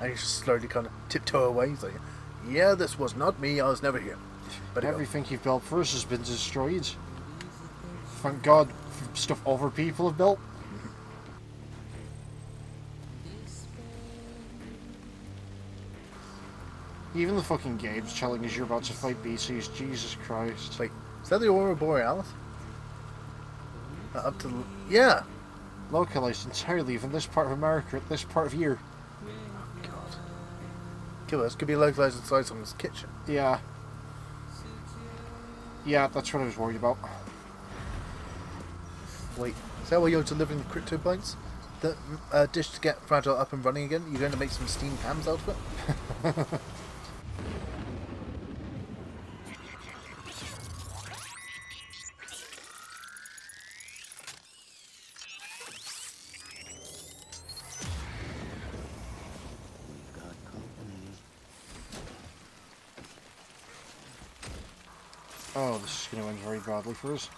and you just slowly kind of tiptoe away. He's like, yeah, this was not me. I was never here. But everything you've built for us has been destroyed. Thank God for stuff other people have built. Even the fucking game's telling us you're about to fight BCs. Jesus Christ. Wait, is that the Aurora Borealis? Up to yeah. Localized entirely from this part of America at this part of year. Oh God. Kill us. Could be localized inside someone's kitchen. Yeah. Yeah, that's what I was worried about. Wait, is that why you're delivering the crypto bites? The dish to get Fragile up and running again? You're going to make some steamed hams out of it? Oh, this is going to end very badly for us.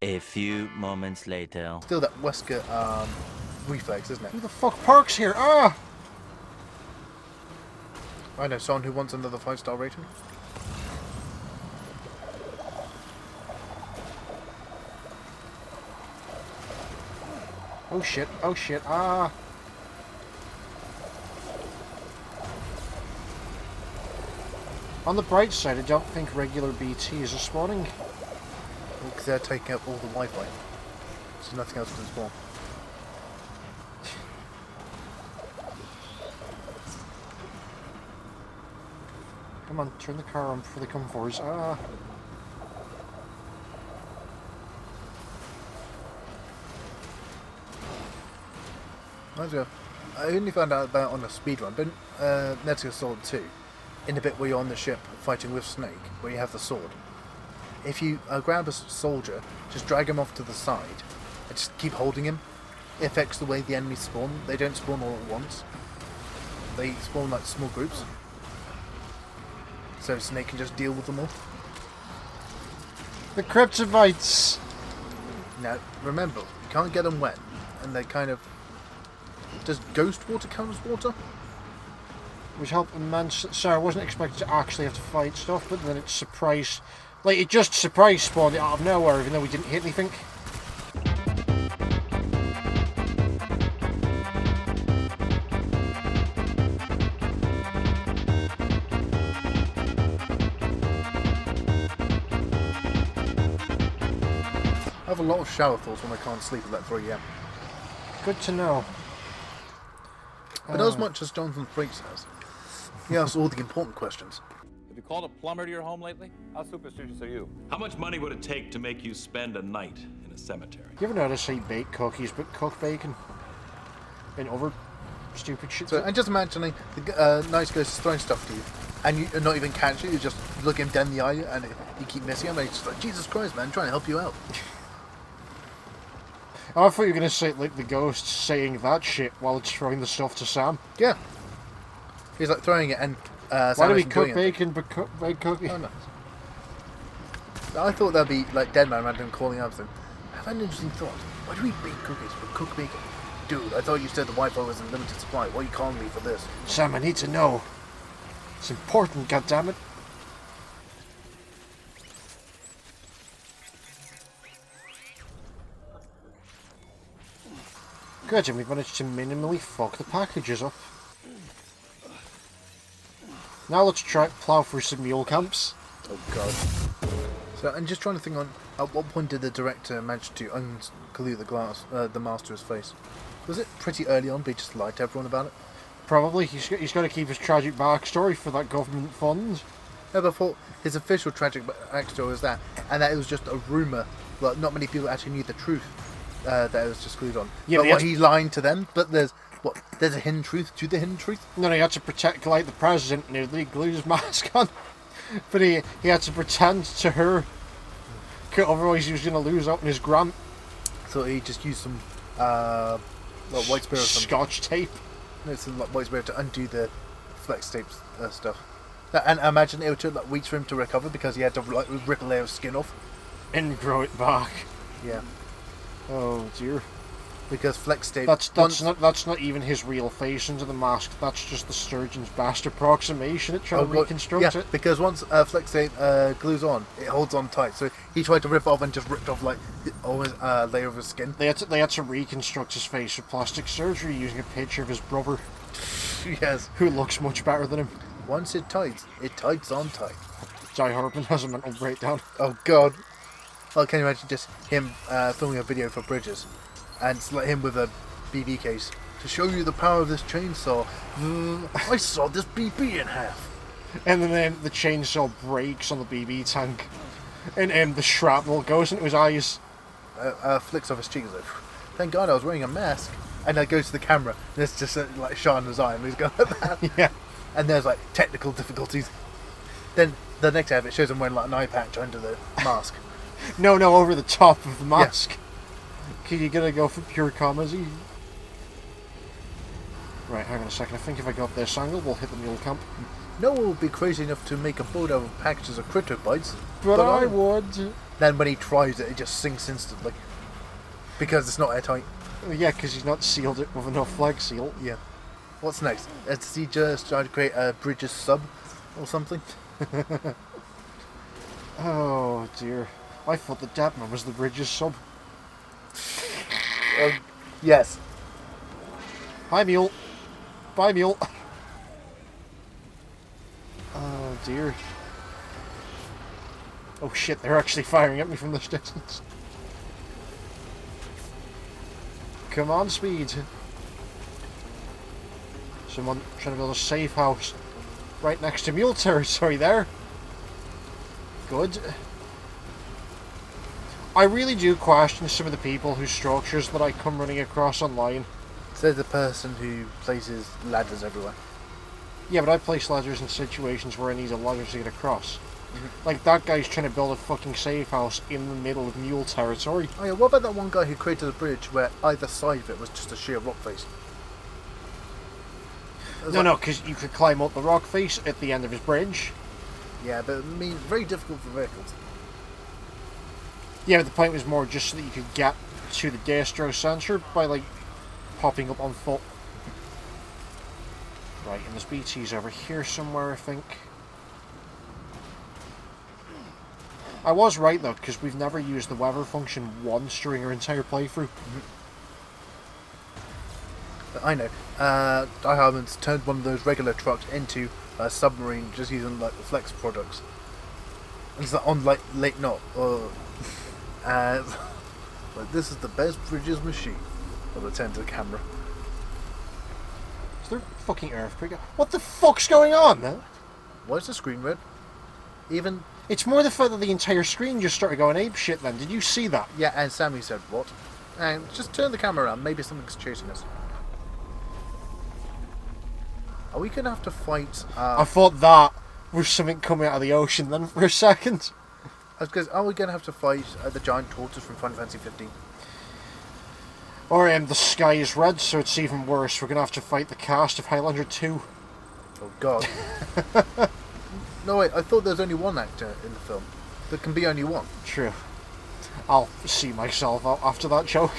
A few moments later. Still that Wesker reflex, isn't it? Who the fuck parks here? Ah! I know someone who wants another 5-star rating. Oh shit, ah! On the bright side, I don't think regular BTs are spawning. Because they're taking up all the Wi-Fi. So nothing else can spawn. Come on, turn the car on before they come for us. Ah! I only found out about it on a speedrun, but Metal Gear Solid 2, in the bit where you're on the ship fighting with Snake, where you have the sword. If you grab a soldier, just drag him off to the side, and just keep holding him. It affects the way the enemies spawn. They don't spawn all at once. They spawn like small groups. So Snake can just deal with them all. The Kryptonites! Now, remember, you can't get them wet, and they kind of... Does ghost water count as water? Which helped immensely. Sorry, I wasn't expecting to actually have to fight stuff, but then it surprised... Like, it just surprise spawned it out of nowhere, even though we didn't hit anything. I have a lot of shower thoughts when I can't sleep at that 3 AM. Good to know. But as much as Jonathan Frakes has, he asks all the important questions. Have you called a plumber to your home lately? How superstitious are you? How much money would it take to make you spend a night in a cemetery? You ever notice I bake cookies but cook bacon? And other stupid shit? So, and just imagining the nice ghost is throwing stuff to you, and you're not even catching it, you just look him dead in the eye, and you keep missing him, and he's just like, Jesus Christ, man, I'm trying to help you out. Oh, I thought you were going to say, like, the ghost saying that shit while it's throwing the stuff to Sam. Yeah. He's, like, throwing it, and why do we cook bacon but bake cookies? Oh, no. I thought that'd be, like, Dead Man random calling up saying, have an interesting thought. Why do we bake cookies but cook bacon? Dude, I thought you said the Wi-Fi was in limited supply. Why are you calling me for this? Sam, I need to know. It's important, goddammit. Good, and we've managed to minimally fuck the packages up. Now let's try plow through some mule camps. Oh god. So I'm just trying to think on at what point did the director manage to unglue the mask to his face? Was it pretty early on, but he just lied to everyone about it? Probably. He's got to keep his tragic backstory for that government fund. No, but I thought his official tragic backstory was that, and that it was just a rumour. Well, not many people actually knew the truth that it was just glued on. Yeah, but he's lying to them. But there's a hidden truth to the hidden truth. No, he had to protect like the president, and he glued his mask on. But he had to pretend to her, otherwise he was going to lose out on his grant. So he just used some white spirit, Scotch tape. No, some white spirit to undo the flex tape stuff. And I imagine it would take like weeks for him to recover because he had to like rip a layer of skin off and grow it back. Yeah. Oh dear. Because flex tape. That's not even his real face under the mask. That's just the surgeon's best approximation at trying to reconstruct it. Because once flex tape glues on, it holds on tight. So he tried to rip off and just ripped off like almost a layer of his skin. They had to reconstruct his face with plastic surgery using a picture of his brother. Yes. Who looks much better than him. Once it tights on tight. Die Hardman has a mental breakdown. Oh god. Oh, can you imagine just him filming a video for Bridges, and it's like him with a BB case to show you the power of this chainsaw. I saw this BB in half. And then the chainsaw breaks on the BB tank, and the shrapnel goes into his eyes. Flicks off his cheeks. Like, thank God I was wearing a mask. And I goes to the camera, and it's just like shot in his eye, and he's going like that. Yeah. And there's like technical difficulties. Then the next ad it shows him wearing like an eye patch under the mask. No, over the top of the mask. Yeah. Okay, you gotta go for pure commas. Right, hang on a second. I think if I go up this angle, we'll hit the mule camp. No one would be crazy enough to make a boat out of packages of crypto bites. But I would. Then when he tries it, it just sinks instantly. Because it's not airtight. Yeah, because he's not sealed it with enough flag seal. Yeah. What's next? Is he just trying to create a Bridges sub or something? Oh dear. I thought the Dabman was the Bridges sub. Yes. Hi, Mule. Bye, Mule. Oh dear. Oh shit, they're actually firing at me from this distance. Come on, Speed. Someone trying to build a safe house right next to mule territory there. Good. I really do question some of the people whose structures that I come running across online. Says the person who places ladders everywhere. Yeah, but I place ladders in situations where I need a ladder to get across. Like, that guy's trying to build a fucking safe house in the middle of mule territory. Oh yeah, what about that one guy who created a bridge where either side of it was just a sheer rock face? No, because you could climb up the rock face at the end of his bridge. Yeah, but I mean, very difficult for vehicles. Yeah, but the point was more just so that you could get to the distro center by, like, popping up on foot. Right, and there's BTs over here somewhere, I think. I was right, though, because we've never used the weather function once during our entire playthrough. I know. Die Hardman's turned one of those regular trucks into a submarine just using like the Flex products. And it's like on like late knot. Like, this is the best Bridges machine. I'll attend to the camera. Is there a fucking earthquake? What the fuck's going on, man? Why is the screen red? Even... It's more the fact that the entire screen just started going ape shit then. Did you see that? Yeah, and Sammy said, what? And just turn the camera around. Maybe something's chasing us. Are we going to have to fight... I thought that was something coming out of the ocean then for a second. Because are we going to have to fight the giant tortoise from Final Fantasy 15? Or the sky is red, so it's even worse. We're going to have to fight the cast of Highlander 2. Oh, God. No, wait, I thought there was only one actor in the film. There can be only one. True. I'll see myself out after that joke.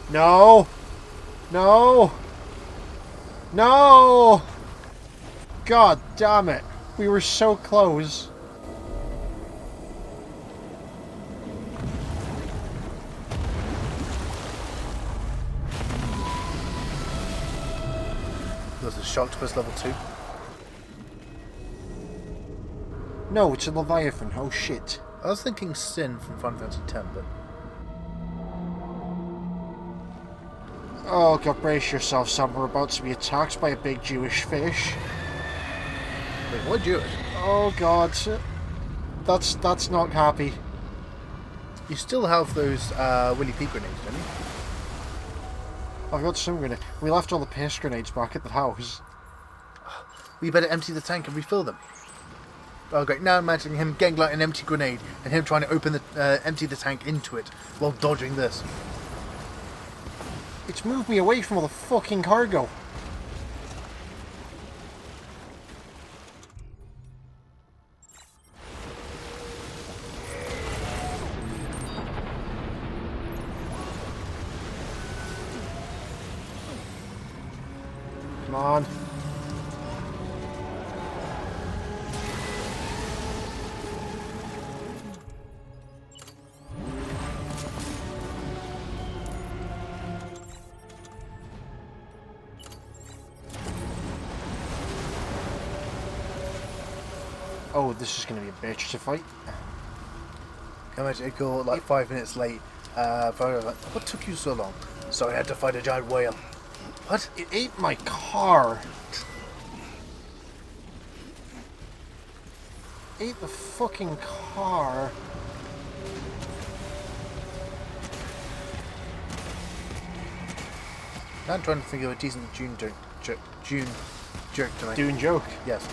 No! No! No! God damn it. We were so close. There's a Sharktopus level 2. No, it's a Leviathan. Oh shit. I was thinking Sin from Final Fantasy X, but... Oh god, brace yourself, Sam. We're about to be attacked by a big Jewish fish. Wait, what Jewish? Oh god. That's not happy. You still have those Willy P grenades, don't you? I've got some grenades. We left all the piss grenades back at the house. We better empty the tank and refill them. Oh great, now imagining him getting like an empty grenade and him trying to open the empty the tank into it while dodging this. It's moved me away from all the fucking cargo. Come on. Oh, this is going to be a bitch to fight. Can I imagine it go like 5 minutes late? What took you so long? Sorry, I had to fight a giant whale. What? It ate my car. Ate the fucking car. Now I'm trying to think of a decent June joke to make. Dune joke? Yes.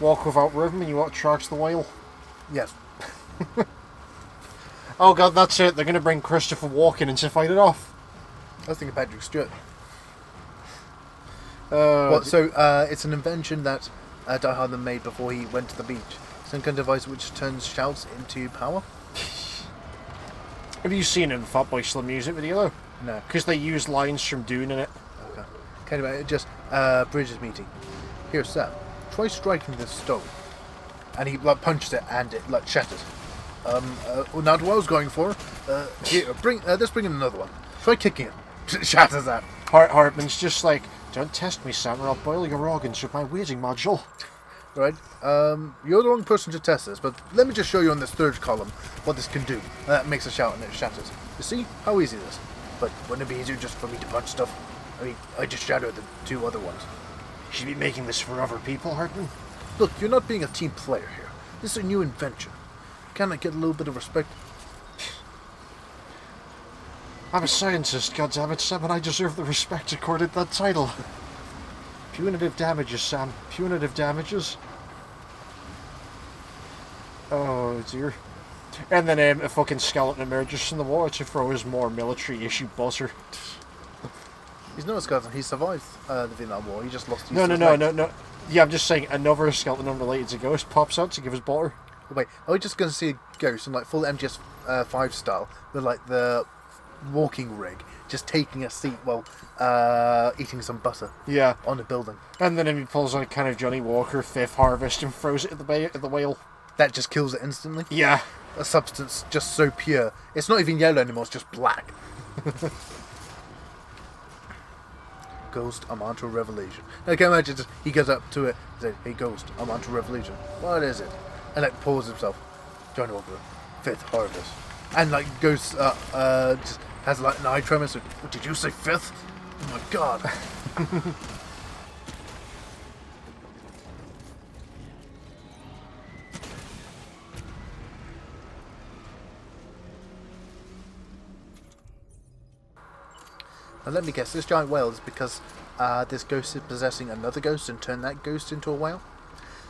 Walk without rhythm and you attracts the whale? Yes. Oh god, that's it. They're going to bring Christopher Walken in to fight it off. I was thinking Patrick Stewart. So it's an invention that Die Hard made before he went to the beach. Some kind of device which turns shouts into power. Have you seen it in the Fatboy Slim music video though? No. Because they use lines from Dune in it. Okay. Anyway, just Bridges meeting. Here, Sam. Try striking this stone. And he like punches it and it like shatters. Not what I was going for. Here, let's bring in another one. Try kicking it. Shatters that. Hartman's just like, don't test me, Sam, or I'll boil your organs with my weighting module. Right. You're the wrong person to test this, but let me just show you on this third column what this can do. That makes a shout and it shatters. You see how easy it is? But wouldn't it be easier just for me to punch stuff? I mean, I just shattered the two other ones. You should be making this for other people, Hartman. Look, you're not being a team player here. This is a new invention. Can I get a little bit of respect? I'm a scientist, goddammit, Sam, and I deserve the respect accorded that title. Punitive damages, Sam. Punitive damages. Oh, dear. And then a fucking skeleton emerges from the water to throw his more military-issue buzzer. He's not a skeleton. He survived the Vietnam War. He just lost his No. Yeah, I'm just saying another skeleton unrelated to Ghost pops out to give his butter. Oh, wait, are we just going to see a ghost in like full MGS5 style with like the walking rig just taking a seat while eating some butter? Yeah. On the building. And then he pulls out kind of Johnny Walker Fifth Harvest and throws it at the whale. That just kills it instantly? Yeah. A substance just so pure. It's not even yellow anymore, it's just black. Ghost, I'm onto a revelation. Now, can you imagine he goes up to it and says, hey Ghost, I'm onto a revelation. What is it? And like pours himself. Johnny Walker, Fifth Harvest. And like goes just has like an eye tremor. So, what did you say, fifth? Oh my god. And let me guess, this giant whale is because this ghost is possessing another ghost and turn that ghost into a whale?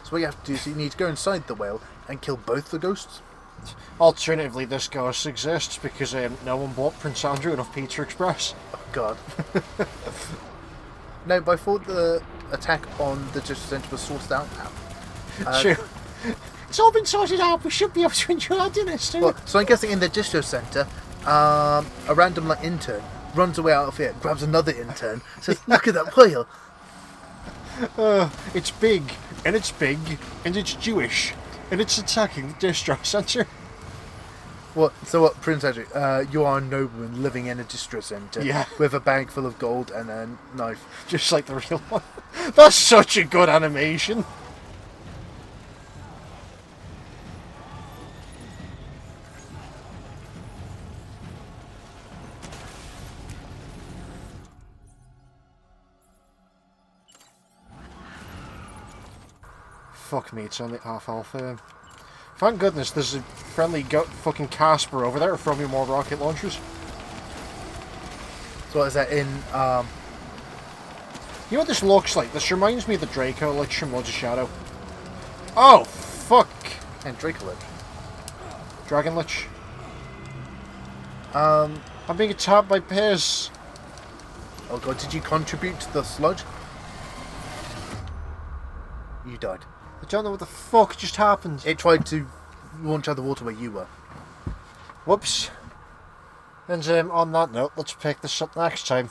So what you have to do is you need to go inside the whale and kill both the ghosts? Alternatively, this ghost exists because no one bought Prince Andrew enough Pizza Express. Oh god. No, but I thought the attack on the district centre was sorted out now. True. It's all been sorted out. We should be able to enjoy our dinner soon. Well, so I'm guessing in the distro centre, a random like intern runs away out of it, grabs another intern, says, look at that whale. It's big, and it's Jewish, and it's attacking the distro centre. What? So what, Prince Andrew? You are a nobleman living in a distro centre, yeah, with a bag full of gold and a knife, just like the real one. That's such a good animation. fuck me, it's only half health. Thank goodness there's a friendly fucking Casper over there to throw me more rocket launchers. So what is that in, You know what this looks like? This reminds me of the Draco Lich from Lords of Shadow. Oh, fuck! And Draco Lich. Dragon Lich. I'm being attacked by Piss. Oh god, did you contribute to the sludge? You died. I don't know what the fuck just happened. It tried to launch out of the water where you were. Whoops. And on that note, let's pick this up next time.